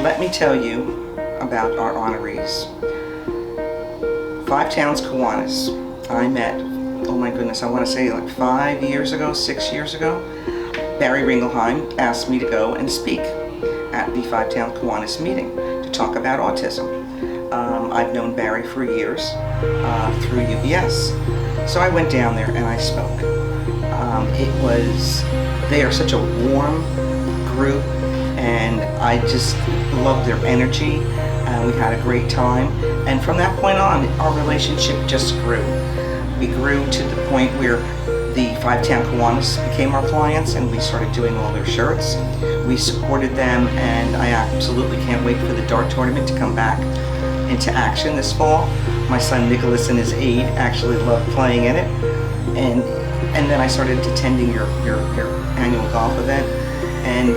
Let me tell you about our honorees. Five Towns Kiwanis. I met, oh my goodness, I want to say like 5 years ago, 6 years ago. Barry Ringelheim asked me to go and speak at the Five Towns Kiwanis meeting to talk about autism. I've known Barry for years through UBS. So I went down there and I spoke. They are such a warm group, and I just loved their energy. We had a great time, and from that point on, our relationship just grew. We grew to the point where the Five Town Kiwanis became our clients, and we started doing all their shirts. We supported them, and I absolutely can't wait for the dart tournament to come back into action this fall. My son Nicholas and his aide actually love playing in it, and then I started attending your annual golf event, and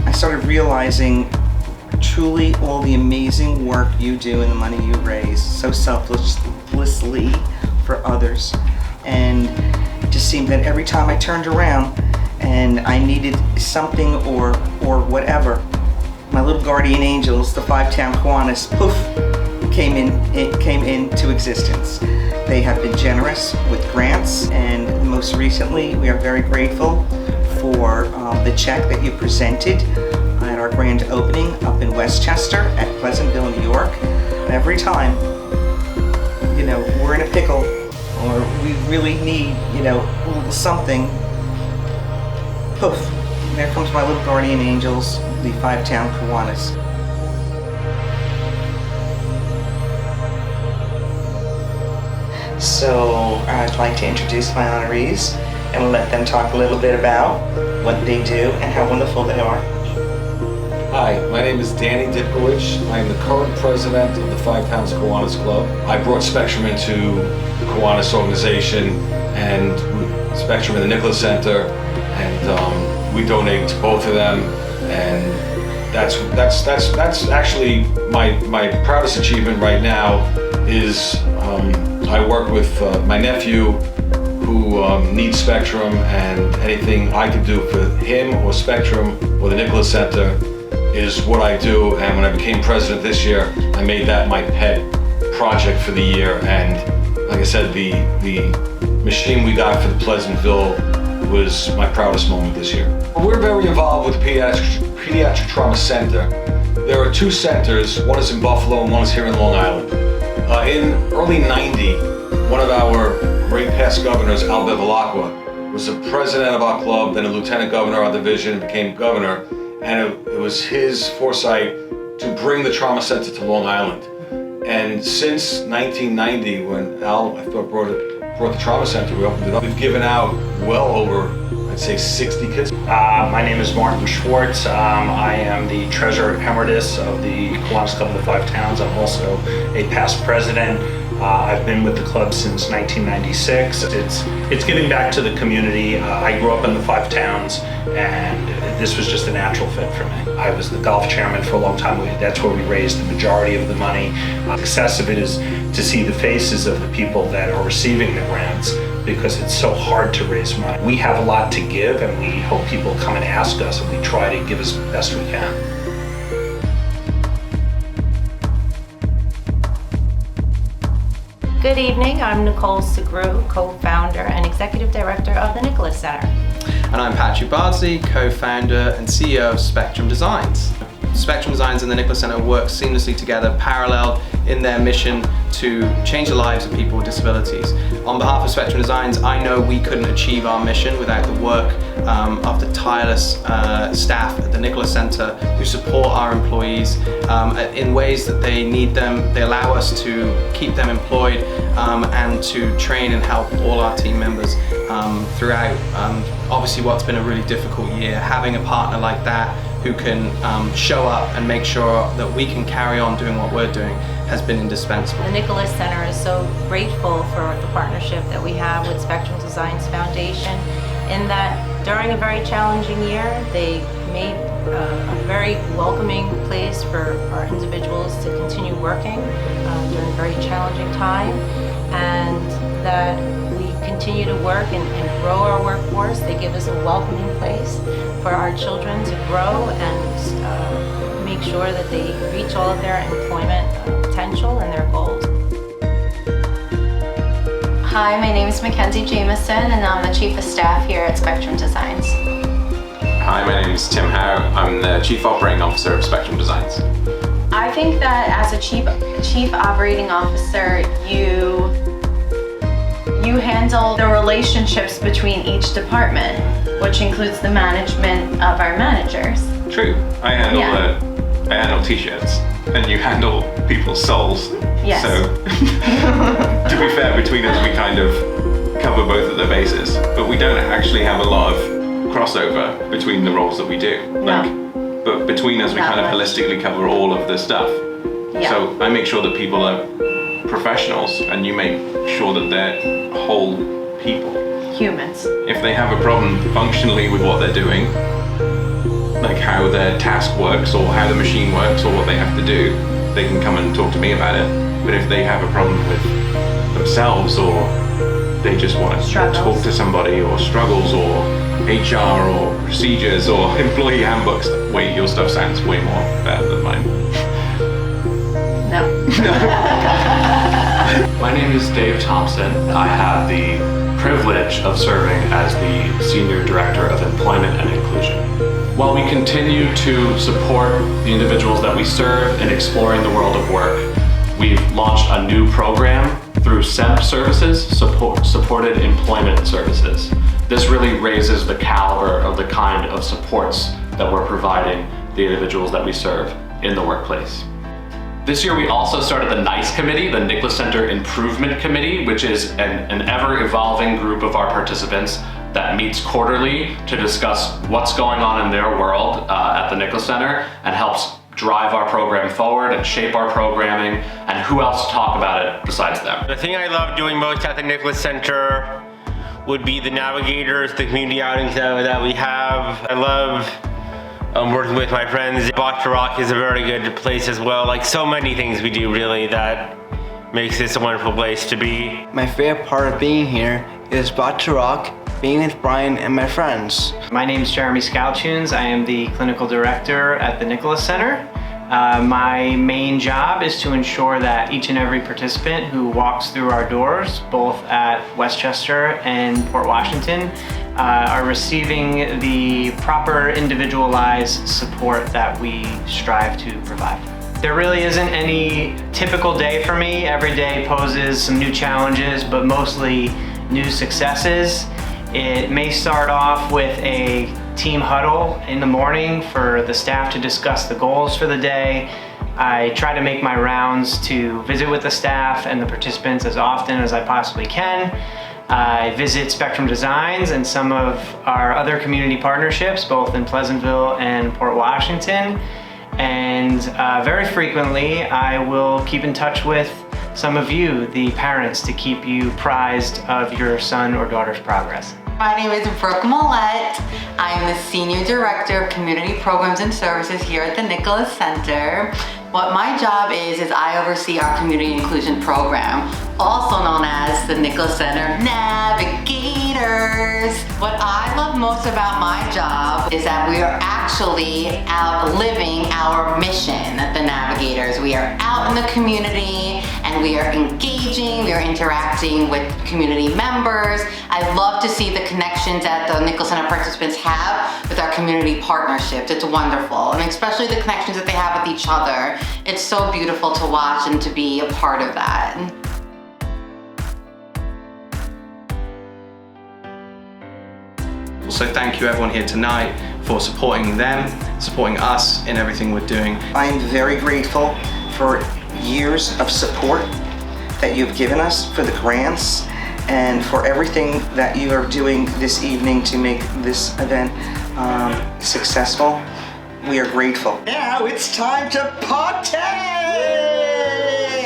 I started realizing truly all the amazing work you do and the money you raise so selflessly for others. And it just seemed that every time I turned around and I needed something or whatever, my little guardian angels, the Five Town Kiwanis, poof, came into existence. They have been generous with grants, and most recently we are very grateful for the check that you presented at our grand opening up in Westchester at Pleasantville, New York. Every time, we're in a pickle or we really need, something, poof, there comes my little guardian angels, the Five Town Kiwanis. So I'd like to introduce my honorees and let them talk a little bit about what they do and how wonderful they are. Hi, my name is Danny Dipkowicz. I am the current president of the Five Towns Kiwanis Club. I brought Spectrum into the Kiwanis organization and Spectrum in the Nicholas Center, and we donated to both of them. And that's actually my proudest achievement right now. Is I work with my nephew who needs Spectrum, and anything I could do for him or Spectrum or the Nicholas Center is what I do. And when I became president this year, I made that my pet project for the year. And like I said, the machine we got for the Pleasantville was my proudest moment this year. We're very involved with the Pediatric Trauma Center. There are two centers, one is in Buffalo and one is here in Long Island. In early '90, one of our great past governors, Al Bevilacqua, was the president of our club, then a lieutenant governor of our division, and became governor. And it was his foresight to bring the trauma center to Long Island. And since 1990, when Al, I thought, brought the trauma center, we opened it up. We've given out well over, I'd say, 60 kits. My name is Martin Schwartz. I am the treasurer emeritus of the Kiwanis Club of the Five Towns. I'm also a past president. I've been with the club since 1996. It's giving back to the community. I grew up in the Five Towns, and this was just a natural fit for me. I was the golf chairman for a long time. That's where we raised the majority of the money. The success of it is to see the faces of the people that are receiving the grants, because it's so hard to raise money. We have a lot to give, and we hope people come and ask us, and we try to give as best we can. Good evening, I'm Nicole Segru, co-founder and executive director of the Nicholas Center. And I'm Patrick Bardsley, co-founder and CEO of Spectrum Designs. Spectrum Designs and the Nicholas Center work seamlessly together, parallel in their mission to change the lives of people with disabilities. On behalf of Spectrum Designs, I know we couldn't achieve our mission without the work of the tireless staff at the Nicholas Center who support our employees in ways that they need them. They allow us to keep them employed and to train and help all our team members throughout obviously what's been a really difficult year. Having a partner like that who can show up and make sure that we can carry on doing what we're doing has been indispensable. The Nicholas Center is so grateful for the partnership that we have with Spectrum Designs Foundation, in that during a very challenging year, they made a very welcoming place for our individuals to continue working during a very challenging time, and that we continue to work and grow our workforce. They give us a welcoming place for our children to grow and make sure that they reach all of their employment potential and their goals. Hi, my name is Mackenzie Jameson and I'm the Chief of Staff here at Spectrum Designs. Hi, my name is Tim Howe. I'm the Chief Operating Officer of Spectrum Designs. I think that as a Chief Operating Officer, you handle the relationships between each department, which includes the management of our managers. True. I handle t-shirts and you handle people's souls. Yes. So, to be fair, between us we kind of cover both of the bases, but we don't actually have a lot of crossover between the roles that we do. But between us we kind of holistically cover all of the stuff. Yeah. So I make sure that people are professionals and you make sure that they're whole people. Humans. If they have a problem functionally with what they're doing, like how their task works or how the machine works or what they have to do, they can come and talk to me about it. But if they have a problem with themselves or they just want to talk to somebody or struggles or HR or procedures or employee handbooks, wait, your stuff sounds way more better than mine. No. My name is Dave Thompson. I have the privilege of serving as the Senior Director of Employment and Inclusion. While we continue to support the individuals that we serve in exploring the world of work, we've launched a new program through SEMP Services, Supported Employment Services. This really raises the caliber of the kind of supports that we're providing the individuals that we serve in the workplace. This year we also started the NICE Committee, the Nicholas Center Improvement Committee, which is an ever-evolving group of our participants that meets quarterly to discuss what's going on in their world at the Nicholas Center and helps drive our program forward and shape our programming and who else to talk about it besides them. The thing I love doing most at the Nicholas Center would be the navigators, the community outings that we have. I love working with my friends. Bocce Rock is a very good place as well. Like so many things we do really that makes this a wonderful place to be. My favorite part of being here is Bocce Rock, being with Brian and my friends. My name is Jeremy Scaltunes. I am the clinical director at the Nicholas Center. My main job is to ensure that each and every participant who walks through our doors, both at Westchester and Port Washington, are receiving the proper individualized support that we strive to provide. There really isn't any typical day for me. Every day poses some new challenges, but mostly new successes. It may start off with a team huddle in the morning for the staff to discuss the goals for the day. I try to make my rounds to visit with the staff and the participants as often as I possibly can. I visit Spectrum Designs and some of our other community partnerships, both in Pleasantville and Port Washington. And very frequently, I will keep in touch with some of you, the parents, to keep you apprised of your son or daughter's progress. My name is Brooke Millette. I am the Senior Director of Community Programs and Services here at the Nicholas Center. What my job is I oversee our Community Inclusion Program, also known as the Nicholas Center Navigators. What I love most about my job is that we are actually out living our mission, the Navigators. We are out in the community and we are engaging, we are interacting with community members. I love to see the connections that the Nicholas Center participants have with our community partnerships. It's wonderful, and especially the connections that they have with each other. It's so beautiful to watch and to be a part of that. So thank you everyone here tonight for supporting them, supporting us in everything we're doing. I am very grateful for years of support that you've given us, for the grants, and for everything that you are doing this evening to make this event successful. We are grateful. Now it's time to party!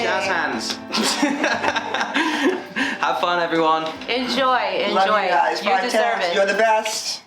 Jazz hands. Have fun, everyone. Enjoy. Love you guys. You deserve it. You're the best.